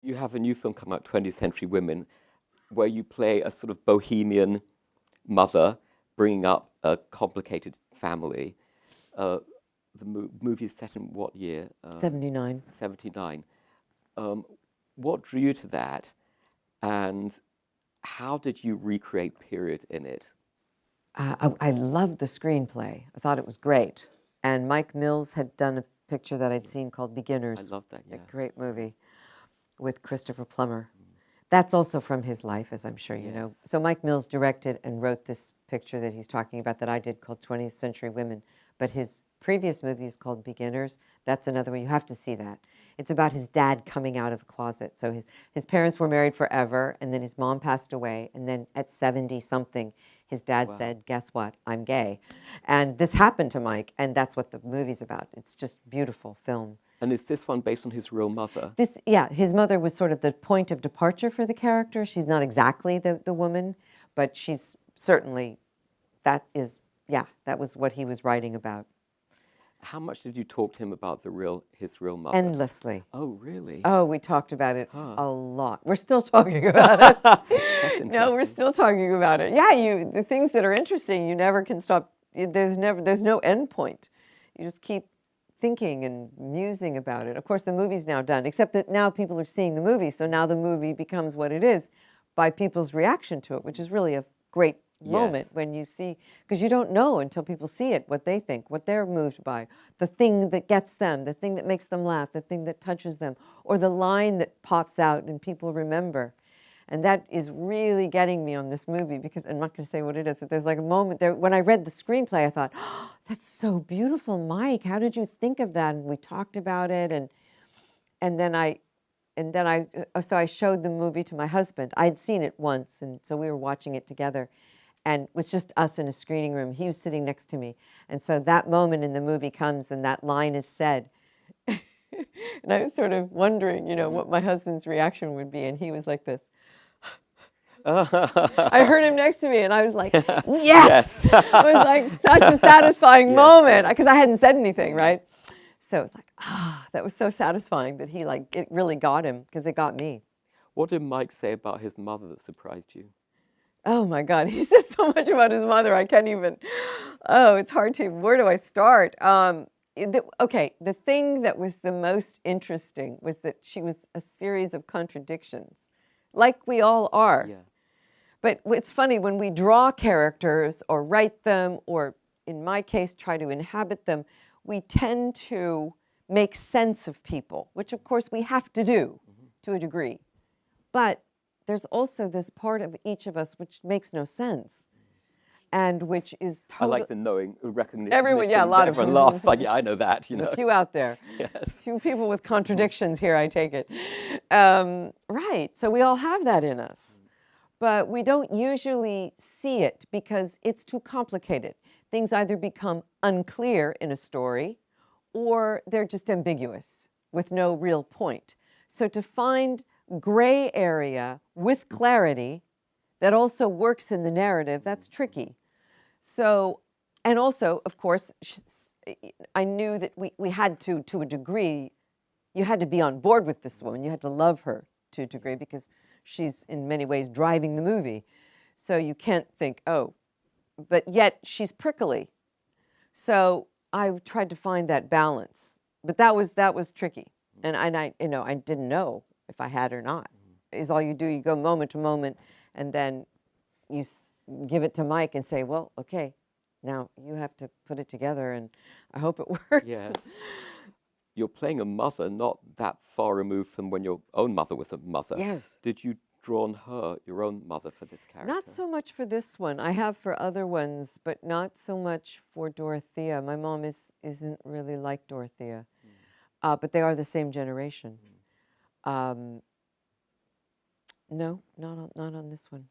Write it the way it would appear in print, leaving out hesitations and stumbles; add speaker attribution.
Speaker 1: You have a new film coming out, 20th Century Women, where you play a sort of bohemian mother bringing up a complicated family. Uh, the movie is set in what year?
Speaker 2: 79.
Speaker 1: 79. Um, what drew you to that, and how did you recreate period in it?
Speaker 2: I loved the screenplay. I thought it was great. And Mike Mills had done a picture that I'd seen called
Speaker 1: I
Speaker 2: Beginners,
Speaker 1: love that,
Speaker 2: a
Speaker 1: yeah.
Speaker 2: great movie with Christopher Plummer. That's also from his life, as I'm sure you know.
Speaker 1: Yes.
Speaker 2: So Mike Mills directed and wrote this picture that he's talking about that I did called 20th Century Women. But his previous movie is called Beginners. That's another one. You have to see that. It's about his dad coming out of the closet. So his parents were married forever, and then his mom passed away. And then at 70-something, his dad
Speaker 1: Wow.
Speaker 2: said, guess what? I'm gay. And this happened to Mike, and that's what the movie's about. It's just beautiful film.
Speaker 1: And is this one based on his real mother?
Speaker 2: Yeah, his mother was sort of the point of departure for the character. She's not exactly the woman, but she's certainly, that was what he was writing about.
Speaker 1: How much did you talk to him about his real mother?
Speaker 2: Endlessly.
Speaker 1: Oh, really?
Speaker 2: Oh, we talked about it
Speaker 1: Huh.
Speaker 2: a lot. We're still talking about it.
Speaker 1: That's
Speaker 2: No, we're
Speaker 1: interesting.
Speaker 2: still talking about it. Yeah, the things that are interesting, you never can stop. There's no end point. You just keep thinking and musing about it. Of course, the movie's now done, except that now people are seeing the movie, so now the movie becomes what it is by people's reaction to it, which is really a great moment when you see, because you don't know until people see it, what they think, what they're moved by, the thing that gets them, the thing that makes them laugh, the thing that touches them, or the line that pops out and people remember. And that is really getting me on this movie because I'm not going to say what it is, but there's like a moment there. When I read the screenplay, I thought, oh, that's so beautiful, Mike. How did you think of that? And we talked about it. And then so I showed the movie to my husband. I had seen it once, and so we were watching it together. And it was just us in a screening room. He was sitting next to me. And so that moment in the movie comes and that line is said. And I was sort of wondering, what my husband's reaction would be. And he was like this. I heard him next to me, and I was like, yes! It was like such a satisfying moment, because I hadn't said anything, right? So it was like, that was so satisfying that it really got him, because it got me.
Speaker 1: What did Mike say about his mother that surprised you?
Speaker 2: Oh, my God. He says so much about his mother, I can't even, it's hard to, where do I start? The thing that was the most interesting was that she was a series of contradictions, like we all are.
Speaker 1: Yeah.
Speaker 2: But it's funny, when we draw characters or write them, or in my case, try to inhabit them, we tend to make sense of people, which of course we have to do to a degree. But there's also this part of each of us which makes no sense. And which is totally...
Speaker 1: I like the knowing, recognition.
Speaker 2: Everyone, yeah, a lot of...
Speaker 1: Everyone laughs, like, yeah, I know that,
Speaker 2: There's a few out there.
Speaker 1: Yes.
Speaker 2: A few people with contradictions here, I take it. Right, so we all have that in us. But we don't usually see it because it's too complicated. Things either become unclear in a story or they're just ambiguous with no real point. So to find gray area with clarity that also works in the narrative, that's tricky. So, and also, of course, I knew that we had to a degree, you had to be on board with this woman. You had to love her to a degree because she's in many ways driving the movie. So you can't think, oh, but yet she's prickly. So I tried to find that balance, but that was tricky. And I didn't know if I had or not. Is all you do, you go moment to moment, and then you give it to Mike and say, well, okay, now you have to put it together, and I hope it works.
Speaker 1: Yes. You're playing a mother not that far removed from when your own mother was a mother.
Speaker 2: Yes.
Speaker 1: Did you draw on her, your own mother, for this character?
Speaker 2: Not so much for this one. I have for other ones, but not so much for Dorothea. My mom isn't really like Dorothea, but they are the same generation. No, not on this one.